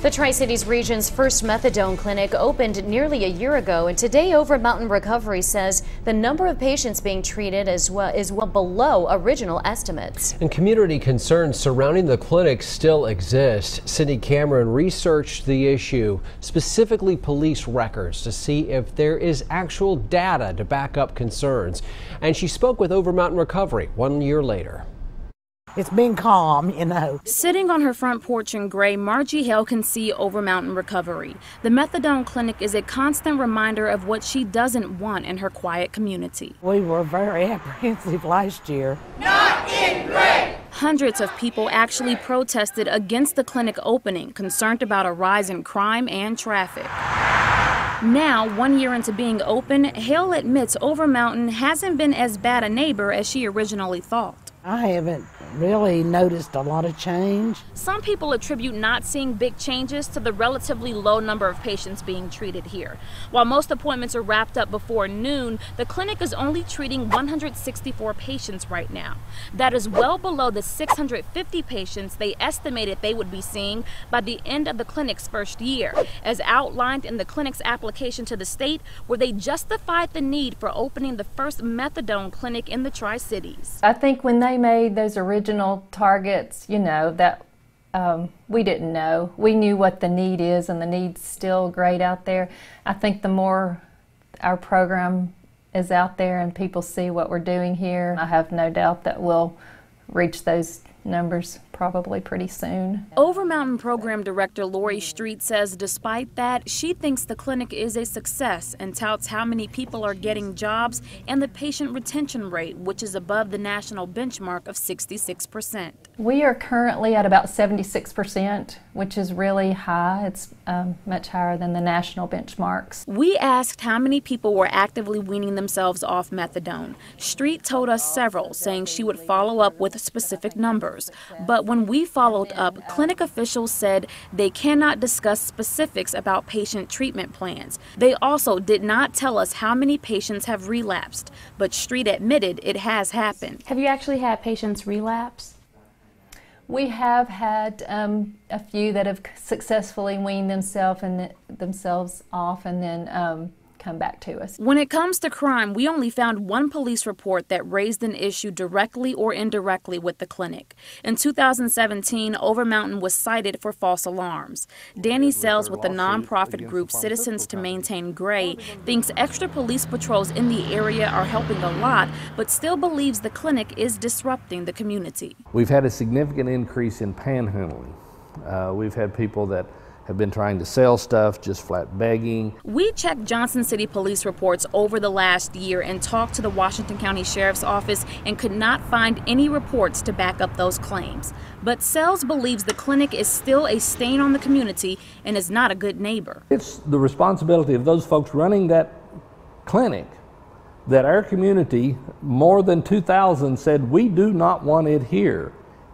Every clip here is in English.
The Tri-Cities region's first methadone clinic opened nearly a year ago, and today Overmountain Recovery says the number of patients being treated is well below original estimates. And community concerns surrounding the clinic still exist. Cindy Cameron researched the issue, specifically police records, to see if there is actual data to back up concerns. And she spoke with Overmountain Recovery 1 year later. It's been calm, you know. Sitting on her front porch in Gray, Margie Hale can see Overmountain Recovery. The methadone clinic is a constant reminder of what she doesn't want in her quiet community. We were very apprehensive last year. Not in Gray! Hundreds of people actually protested against the clinic opening, concerned about a rise in crime and traffic. Now, 1 year into being open, Hale admits Overmountain hasn't been as bad a neighbor as she originally thought. I haven't really noticed a lot of change. Some people attribute not seeing big changes to the relatively low number of patients being treated here. While most appointments are wrapped up before noon, the clinic is only treating 164 patients right now. That is well below the 650 patients they estimated they would be seeing by the end of the clinic's first year, as outlined in the clinic's application to the state, where they justified the need for opening the first methadone clinic in the Tri-Cities. I think when they made those original targets, you know, that we didn't know. We knew what the need is, and the need's still great out there. I think the more our program is out there and people see what we're doing here, I have no doubt that we'll reach those numbers probably pretty soon. Overmountain Program Director Lori Street says despite that, she thinks the clinic is a success and touts how many people are getting jobs and the patient retention rate, which is above the national benchmark of 66%. We are currently at about 76%, which is really high. It's much higher than the national benchmarks. We asked how many people were actively weaning themselves off methadone. Street told us several, saying she would follow up with specific numbers. But when we followed up, clinic officials said they cannot discuss specifics about patient treatment plans. They also did not tell us how many patients have relapsed, but Street admitted it has happened. Have you actually had patients relapse? We have had a few that have successfully weaned themselves off and then come back to us. When it comes to crime, we only found one police report that raised an issue directly or indirectly with the clinic. In 2017, Overmountain was cited for false alarms. Danny Sells with the nonprofit group Citizens to Maintain Gray thinks extra police patrols in the area are helping a lot, but still believes the clinic is disrupting the community. We've had a significant increase in panhandling. We've had people that have been trying to sell stuff, just flat begging. We checked Johnson City police reports over the last year and talked to the Washington County Sheriff's Office and could not find any reports to back up those claims. But Sells believes the clinic is still a stain on the community and is not a good neighbor. It's the responsibility of those folks running that clinic that our community, more than 2,000, said we do not want it here.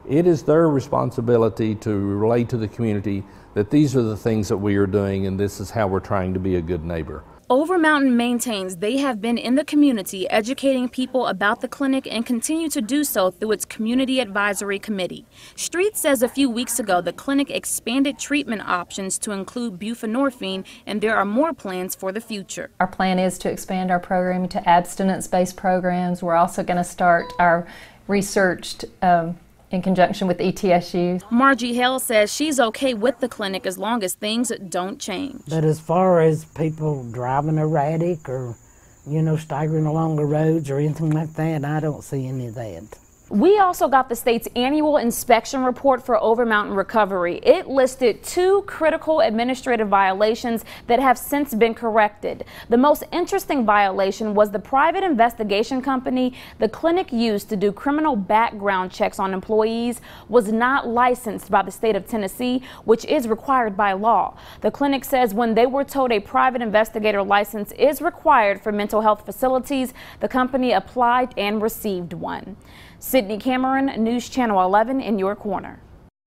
It is their responsibility to relay to the community that these are the things that we are doing and this is how we're trying to be a good neighbor. Overmountain maintains they have been in the community educating people about the clinic and continue to do so through its Community Advisory Committee. Street says a few weeks ago the clinic expanded treatment options to include buprenorphine, and there are more plans for the future. Our plan is to expand our programming to abstinence-based programs. We're also going to start our researched in conjunction with ETSU. Margie Hale says she's okay with the clinic as long as things don't change. But as far as people driving erratic or, you know, staggering along the roads or anything like that, I don't see any of that. We also got the state's annual inspection report for Overmountain Recovery. It listed 2 critical administrative violations that have since been corrected. The most interesting violation was the private investigation company the clinic used to do criminal background checks on employees was not licensed by the state of Tennessee, which is required by law. The clinic says when they were told a private investigator license is required for mental health facilities, the company applied and received one. Sydney Cameron, News Channel 11 in your corner.